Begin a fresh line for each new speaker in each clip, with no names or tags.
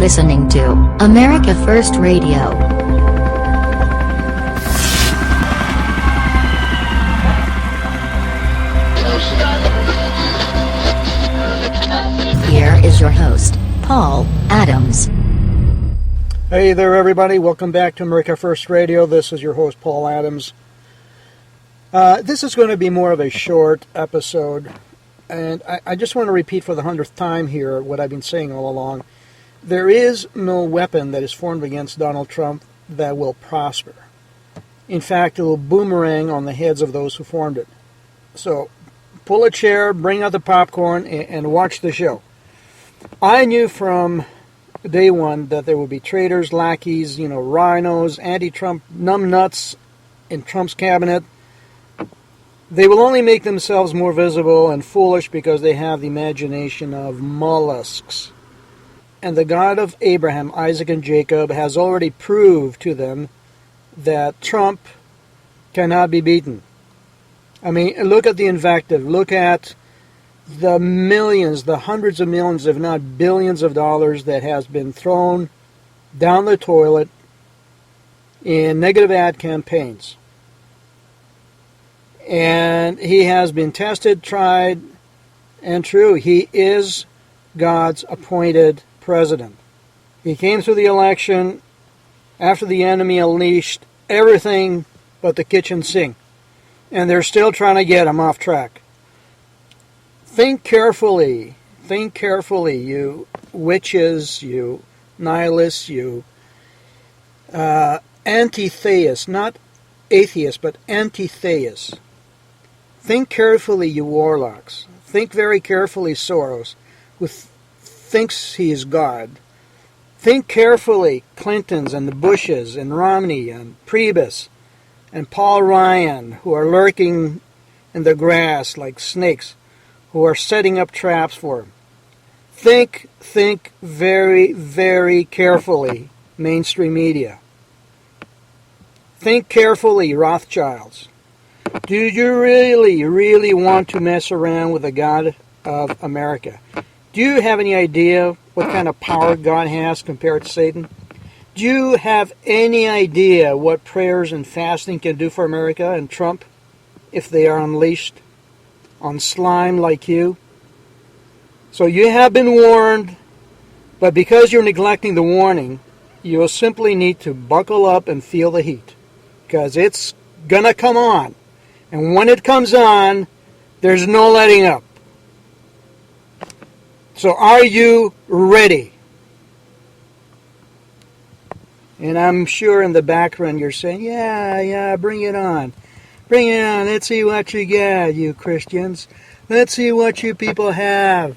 listening to America First Radio. Here is your host, Paul Adams.
Hey there, everybody. Welcome back to America First Radio. This is your host, Paul Adams. This is going to be more of a short episode, and I just want to repeat for the 100th time here what I've been saying all along. There is no weapon that is formed against Donald Trump that will prosper. In fact, it will boomerang on the heads of those who formed it. So, pull a chair, bring out the popcorn, and watch the show. I knew from day one that there would be traitors, lackeys, rhinos, anti-Trump numbnuts in Trump's cabinet. They will only make themselves more visible and foolish because they have the imagination of mollusks. And the God of Abraham, Isaac, and Jacob has already proved to them that Trump cannot be beaten. I mean, look at the invective. Look at the millions, the hundreds of millions, if not billions of dollars that has been thrown down the toilet in negative ad campaigns. And he has been tested, tried, and true. He is God's appointed president. He came through the election after the enemy unleashed everything but the kitchen sink. And they're still trying to get him off track. Think carefully, you witches, you nihilists, you anti-theists, not atheists, but anti-theists. Think carefully, you warlocks. Think very carefully, Soros, who thinks he is God. Think carefully, Clintons and the Bushes and Romney and Priebus and Paul Ryan, who are lurking in the grass like snakes, who are setting up traps for him. Think very, very carefully, mainstream media. Think carefully, Rothschilds. Do you really want to mess around with the God of America? Do you have any idea what kind of power God has compared to Satan? Do you have any idea what prayers and fasting can do for America and Trump if they are unleashed on slime like you? So you have been warned, but because you're neglecting the warning, you'll simply need to buckle up and feel the heat, because it's gonna come on. And when it comes on, there's no letting up. So are you ready? And I'm sure in the background you're saying, yeah, bring it on. Bring it on. Let's see what you got, you Christians. Let's see what you people have.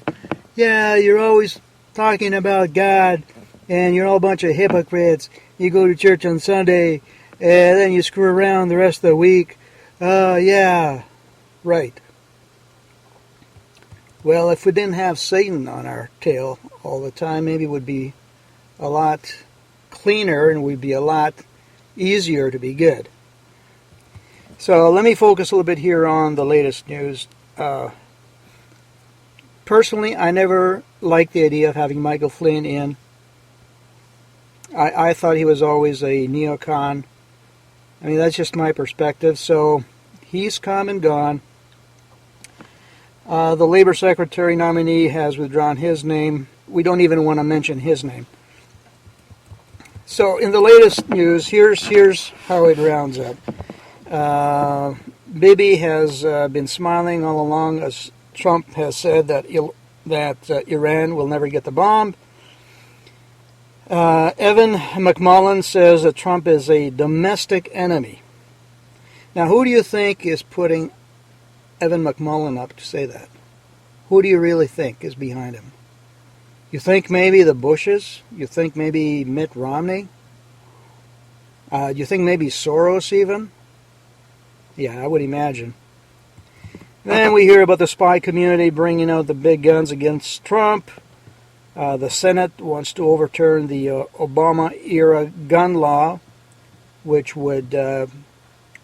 Yeah, you're always talking about God, and you're all a bunch of hypocrites. You go to church on Sunday, and then you screw around the rest of the week. Yeah, right. Well, if we didn't have Satan on our tail all the time, maybe it would be a lot cleaner and we'd be a lot easier to be good. So let me focus a little bit here on the latest news. Personally, I never liked the idea of having Michael Flynn in. I thought he was always a neocon. I mean, that's just my perspective. So he's come and gone. The Labor Secretary nominee has withdrawn his name. We don't even want to mention his name. So in the latest news, here's how it rounds up. Bibi has been smiling all along as Trump has said that Iran will never get the bomb. Evan McMullin says that Trump is a domestic enemy. Now, who do you think is putting Evan McMullin up to say that? Who do you really think is behind him? You think maybe the Bushes? You think maybe Mitt Romney? You think maybe Soros even? Yeah, I would imagine. Then we hear about the spy community bringing out the big guns against Trump. The Senate wants to overturn the Obama-era gun law, which would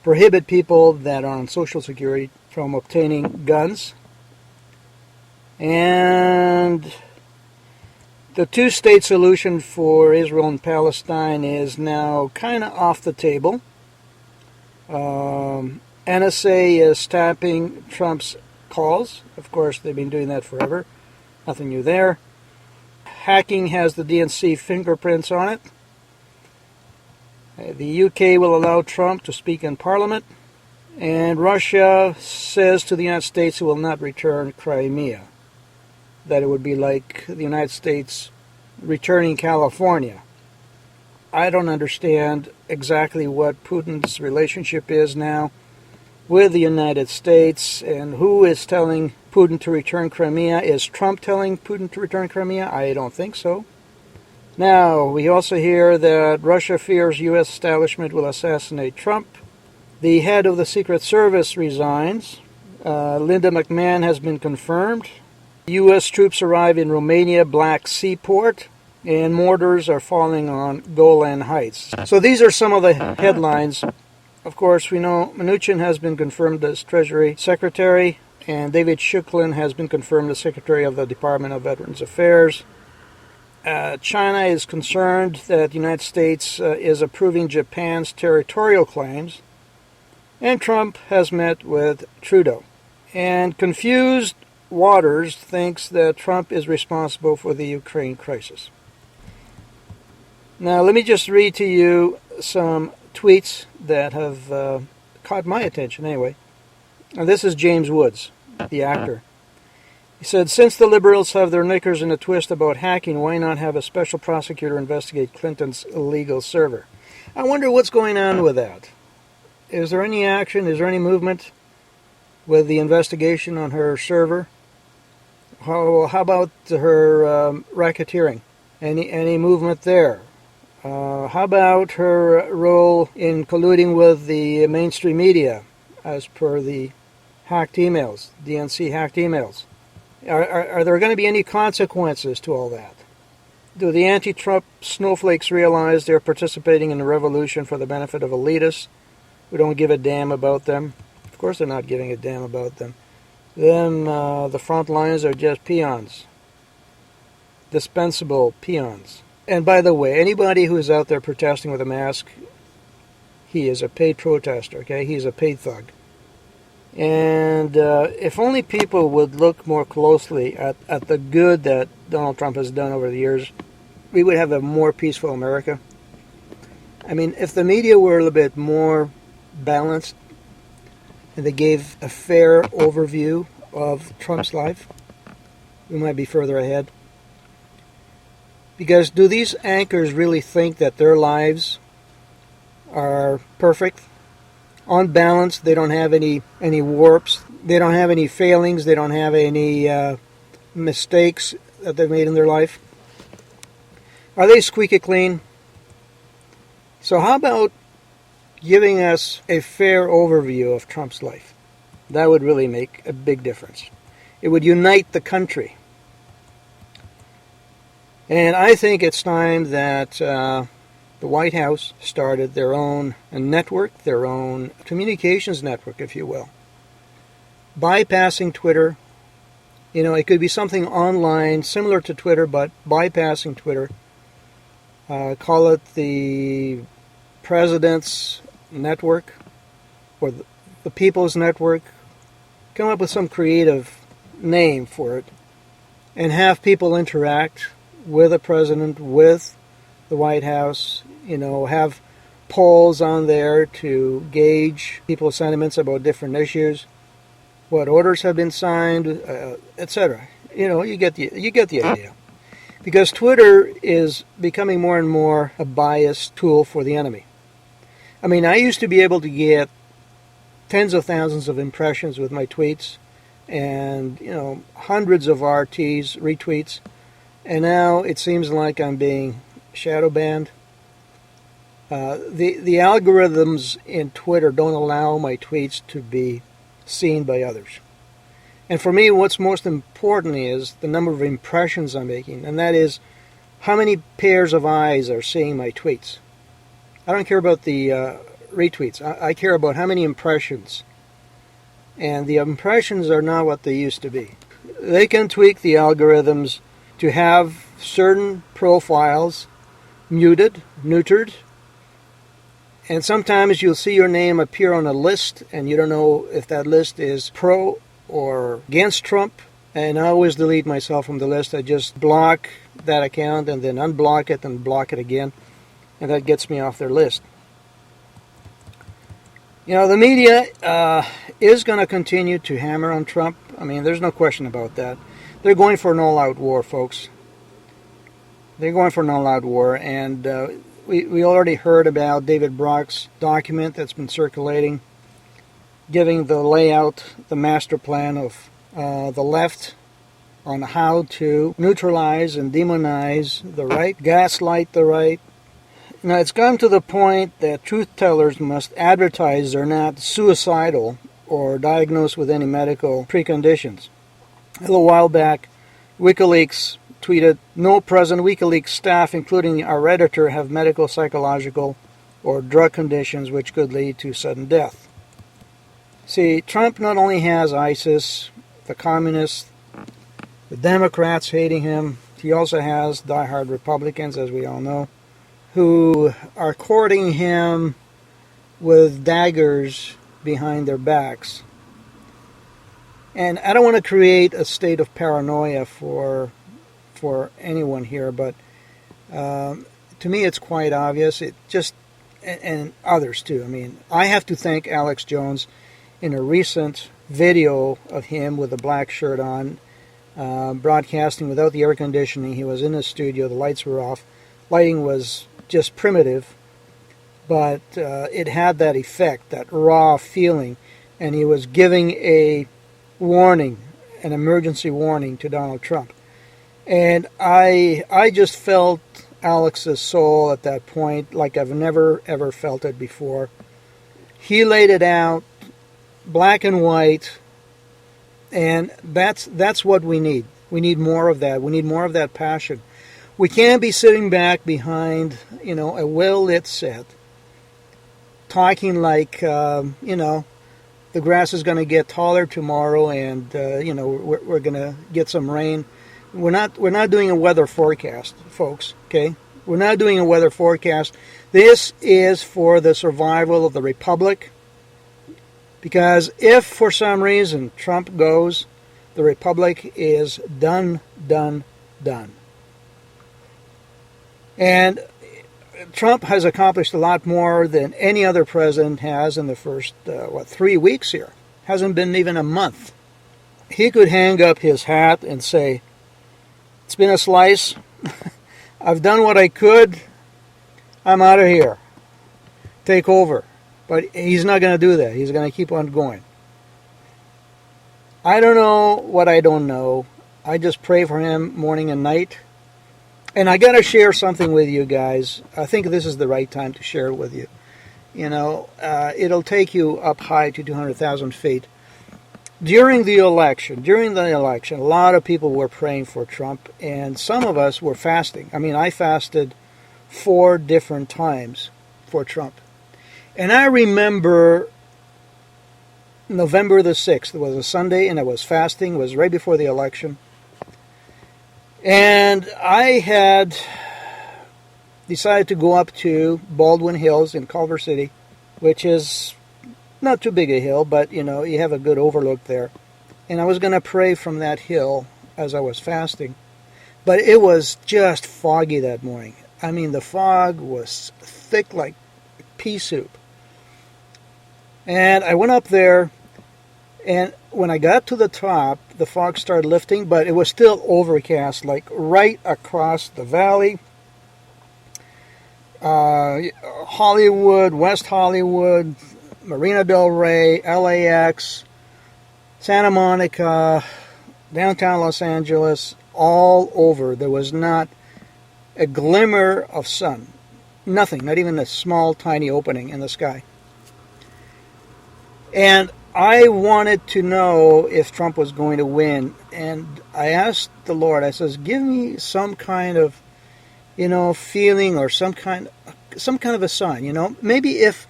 prohibit people that are on Social Security from obtaining guns. And The two-state solution for Israel and Palestine is now kind of off the table. NSA is tapping Trump's calls. Of course, they've been doing that forever. Nothing new there. Hacking has the DNC fingerprints on it. The UK will allow Trump to speak in Parliament. And Russia says to the United States it will not return Crimea. That it would be like the United States returning California. I don't understand exactly what Putin's relationship is now with the United States and who is telling Putin to return Crimea. Is Trump telling Putin to return Crimea? I don't think so. Now, we also hear that Russia fears U.S. establishment will assassinate Trump. The head of the Secret Service resigns. Linda McMahon has been confirmed. U.S. troops arrive in Romania Black Sea port, and mortars are falling on Golan Heights. So these are some of the headlines. Of course, we know Mnuchin has been confirmed as Treasury Secretary, and David Shukrin has been confirmed as Secretary of the Department of Veterans Affairs. China is concerned that the United States is approving Japan's territorial claims, and Trump has met with Trudeau. And confused Waters thinks that Trump is responsible for the Ukraine crisis. Now, let me just read to you some tweets that have caught my attention anyway. And this is James Woods, the actor. He said, since the liberals have their knickers in a twist about hacking, why not have a special prosecutor investigate Clinton's illegal server? I wonder what's going on with that. Is there any action? Is there any movement with the investigation on her server? How about her racketeering? Any movement there? How about her role in colluding with the mainstream media, as per the hacked emails, DNC hacked emails? Are there going to be any consequences to all that? Do the anti-Trump snowflakes realize they're participating in the revolution for the benefit of elitists who don't give a damn about them? Of course they're not giving a damn about them. Then the front lines are just peons. Dispensable peons. And by the way, anybody who is out there protesting with a mask, he is a paid protester, okay? He's a paid thug. And if only people would look more closely at the good that Donald Trump has done over the years, we would have a more peaceful America. I mean, if the media were a little bit more balanced and they gave a fair overview of Trump's life, we might be further ahead. Because do these anchors really think that their lives are perfect? On balance, they don't have any warps. They don't have any failings. They don't have any mistakes that they've made in their life. Are they squeaky clean? So how about giving us a fair overview of Trump's life? That would really make a big difference. It would unite the country. And I think it's time that the White House started their own network, their own communications network, if you will. Bypassing Twitter. You know, it could be something online similar to Twitter, but bypassing Twitter. Call it the President's Network or the People's Network. Come up with some creative name for it and have people interact with the President, with the White House, you know, have polls on there to gauge people's sentiments about different issues, what orders have been signed, etc. You know, you get the idea. Because Twitter is becoming more and more a biased tool for the enemy. I mean, I used to be able to get tens of thousands of impressions with my tweets and, you know, hundreds of RTs, retweets, and now it seems like I'm being shadow banned. The algorithms in Twitter don't allow my tweets to be seen by others. And for me, what's most important is the number of impressions I'm making, and that is how many pairs of eyes are seeing my tweets. I don't care about the retweets. I care about how many impressions. And the impressions are not what they used to be. They can tweak the algorithms to have certain profiles muted, neutered, and sometimes you'll see your name appear on a list and you don't know if that list is pro or against Trump. And I always delete myself from the list. I just block that account and then unblock it and block it again. And that gets me off their list. You know, the media is going to continue to hammer on Trump. I mean, there's no question about that. They're going for an all-out war, folks. They're going for an all-out war. And we already heard about David Brock's document that's been circulating, giving the layout, the master plan of the left on how to neutralize and demonize the right, gaslight the right. Now, it's gotten to the point that truth tellers must advertise they're not suicidal or diagnosed with any medical preconditions. A little while back, WikiLeaks tweeted, "No present WikiLeaks staff, including our editor, have medical, psychological, or drug conditions which could lead to sudden death." See, Trump not only has ISIS, the communists, the Democrats hating him, he also has diehard Republicans, as we all know, who are courting him with daggers behind their backs. And I don't want to create a state of paranoia for anyone here, but to me it's quite obvious. It just, and others too. I mean, I have to thank Alex Jones in a recent video of him with a black shirt on, broadcasting without the air conditioning. He was in the studio, the lights were off. Lighting was just primitive, but it had that effect, that raw feeling, and he was giving a warning, an emergency warning to Donald Trump. And I just felt Alex's soul at that point like I've never ever felt it before. He laid it out, black and white, and that's what we need. We need more of that. We need more of that passion. We can't be sitting back behind, a well-lit set, talking like, the grass is going to get taller tomorrow, and we're going to get some rain. We're not doing a weather forecast, folks. Okay, we're not doing a weather forecast. This is for the survival of the republic. Because if for some reason Trump goes, the republic is done. And Trump has accomplished a lot more than any other president has in the first, 3 weeks here. Hasn't been even a month. He could hang up his hat and say, "It's been a slice. I've done what I could. I'm out of here. Take over." But he's not going to do that. He's going to keep on going. I don't know what I don't know. I just pray for him morning and night. And I got to share something with you guys. I think this is the right time to share it with you. It'll take you up high to 200,000 feet. During the election, a lot of people were praying for Trump, and some of us were fasting. I mean, I fasted 4 different times for Trump. And I remember November the 6th. It was a Sunday, and I was fasting. It was right before the election. And I had decided to go up to Baldwin Hills in Culver City, which is not too big a hill, but, you have a good overlook there. And I was going to pray from that hill as I was fasting. But it was just foggy that morning. I mean, the fog was thick like pea soup. And I went up there, and when I got to the top, the fog started lifting, but it was still overcast, like right across the valley. Hollywood, West Hollywood, Marina del Rey, LAX, Santa Monica, downtown Los Angeles, all over. There was not a glimmer of sun. Nothing, not even a small, tiny opening in the sky. And I wanted to know if Trump was going to win. And I asked the Lord, I says, give me some kind of, feeling or some kind of a sign, Maybe if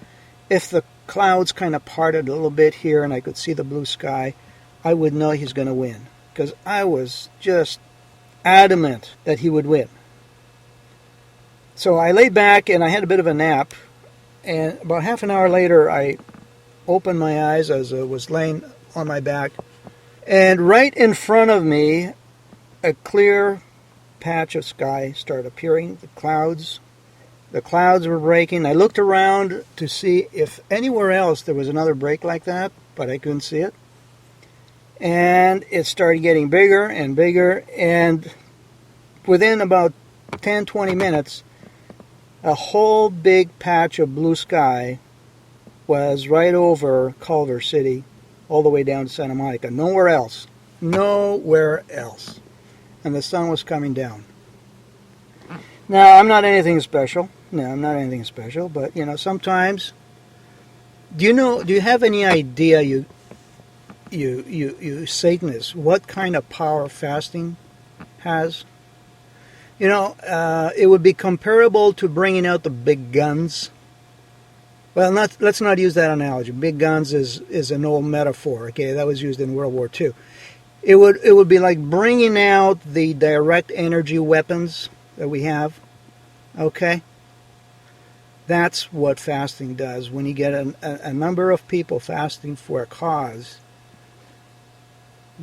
the clouds kind of parted a little bit here and I could see the blue sky, I would know he's going to win. Because I was just adamant that he would win. So I laid back and I had a bit of a nap, and about half an hour later I opened my eyes as I was laying on my back, and right in front of me a clear patch of sky started appearing. The clouds were breaking. I looked around to see if anywhere else there was another break like that, but I couldn't see it. And it started getting bigger and bigger, and within about 10-20 minutes, a whole big patch of blue sky was right over Culver City, all the way down to Santa Monica. Nowhere else. Nowhere else. And the sun was coming down. Now, I'm not anything special. No, I'm not anything special, but, sometimes... Do you have any idea, you Satanists, what kind of power fasting has? It would be comparable to bringing out the big guns. Well, let's not use that analogy. Big guns is an old metaphor. Okay, that was used in World War II. It would be like bringing out the direct energy weapons that we have. Okay, that's what fasting does. When you get a number of people fasting for a cause,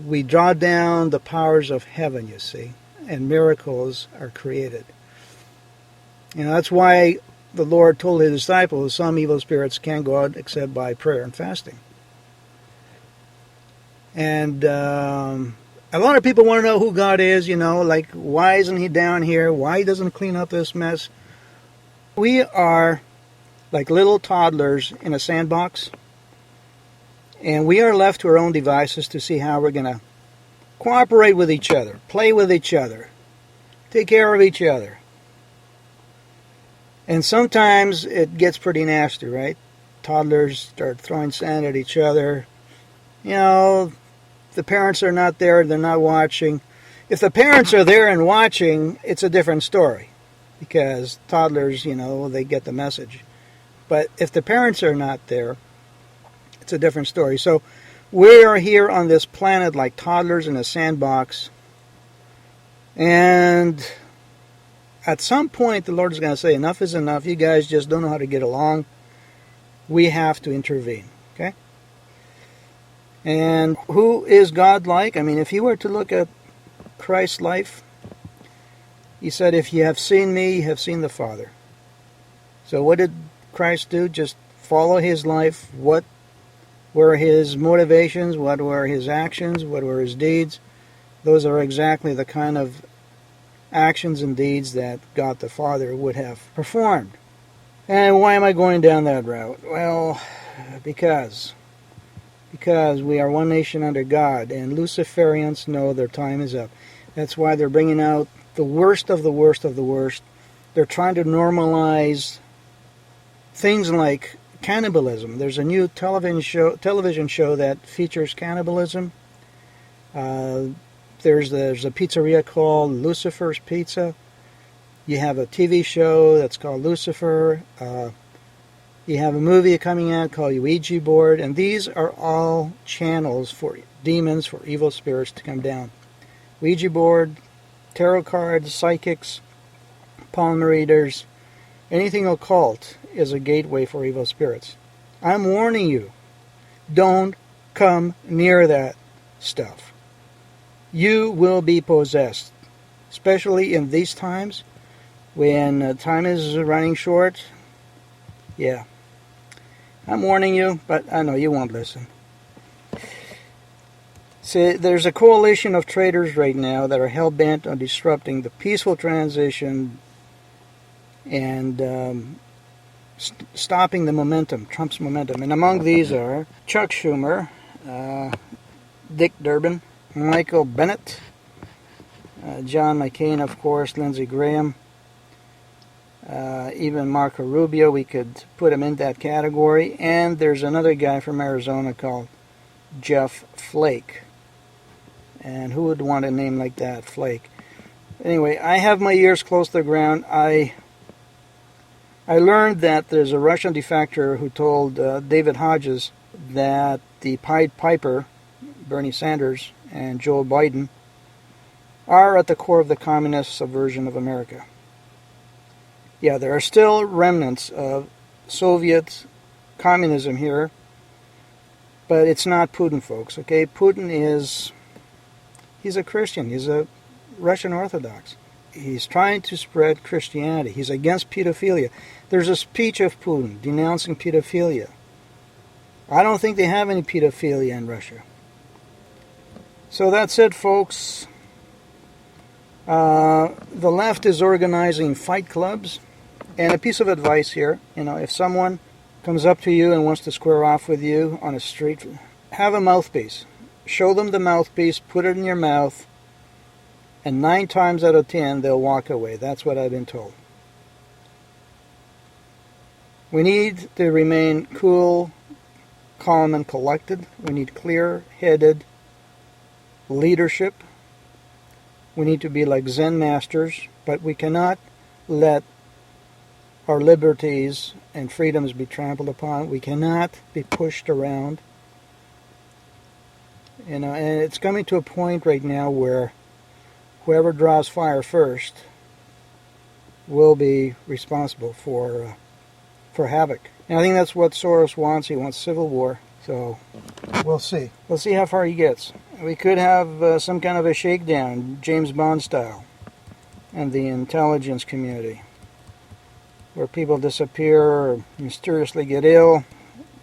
we draw down the powers of heaven, you see, and miracles are created. That's why the Lord told his disciples some evil spirits can't go out except by prayer and fasting. And a lot of people want to know who God is, like, why isn't he down here? Why doesn't he clean up this mess? We are like little toddlers in a sandbox, and we are left to our own devices to see how we're going to cooperate with each other, play with each other, take care of each other. And sometimes it gets pretty nasty, right? Toddlers start throwing sand at each other. The parents are not there, they're not watching. If the parents are there and watching, it's a different story, because toddlers, they get the message. But if the parents are not there, it's a different story. So we are here on this planet like toddlers in a sandbox, and at some point the Lord is going to say, enough is enough. You guys just don't know how to get along. We have to intervene. Okay? And who is God like? I mean, if you were to look at Christ's life, he said, if you have seen me, you have seen the Father. So what did Christ do? Just follow his life. What were his motivations? What were his actions? What were his deeds? Those are exactly the kind of actions and deeds that God the Father would have performed. And why am I going down that route? Well, because we are one nation under God, and Luciferians know their time is up. That's why they're bringing out the worst of the worst of the worst. They're trying to normalize things like cannibalism. There's a new television show that features cannibalism. There's a pizzeria called Lucifer's Pizza. You have a TV show that's called Lucifer. You have a movie coming out called Ouija Board, and these are all channels for demons, for evil spirits to come down. Ouija Board, tarot cards, psychics, palm readers, anything occult is a gateway for evil spirits. I'm warning you, don't come near that stuff. You will be possessed, especially in these times when time is running short. Yeah. I'm warning you, but I know you won't listen. See, there's a coalition of traitors right now that are hell-bent on disrupting the peaceful transition and stopping the momentum, Trump's momentum. And among these are Chuck Schumer, Dick Durbin, Michael Bennet, John McCain, of course, Lindsey Graham, even Marco Rubio. We could put him in that category. And there's another guy from Arizona called Jeff Flake. And who would want a name like that, Flake? Anyway, I have my ears close to the ground. I learned that there's a Russian defector who told David Hodges that the Pied Piper, Bernie Sanders, and Joe Biden are at the core of the communist subversion of America. Yeah, there are still remnants of Soviet communism here, but it's not Putin, folks, okay? Putin he's a Christian. He's a Russian Orthodox. He's trying to spread Christianity. He's against pedophilia. There's a speech of Putin denouncing pedophilia. I don't think they have any pedophilia in Russia. So that's it, folks. The left is organizing fight clubs. And a piece of advice here, if someone comes up to you and wants to square off with you on a street, have a mouthpiece. Show them the mouthpiece, put it in your mouth, and 9 times out of 10, they'll walk away. That's what I've been told. We need to remain cool, calm, and collected. We need clear-headed leadership. We need to be like Zen masters, but we cannot let our liberties and freedoms be trampled upon. We cannot be pushed around. And it's coming to a point right now where whoever draws fire first will be responsible for havoc. And I think that's what Soros wants. He wants civil war. So we'll see. We'll see how far he gets. We could have some kind of a shakedown, James Bond style, and the intelligence community, where people disappear or mysteriously get ill.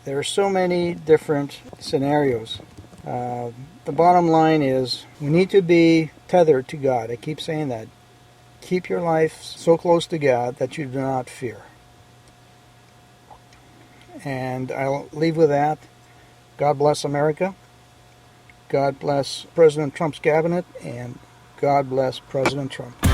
There are so many different scenarios. The bottom line is we need to be tethered to God. I keep saying that. Keep your life so close to God that you do not fear. And I'll leave with that. God bless America. God bless President Trump's cabinet. And God bless President Trump.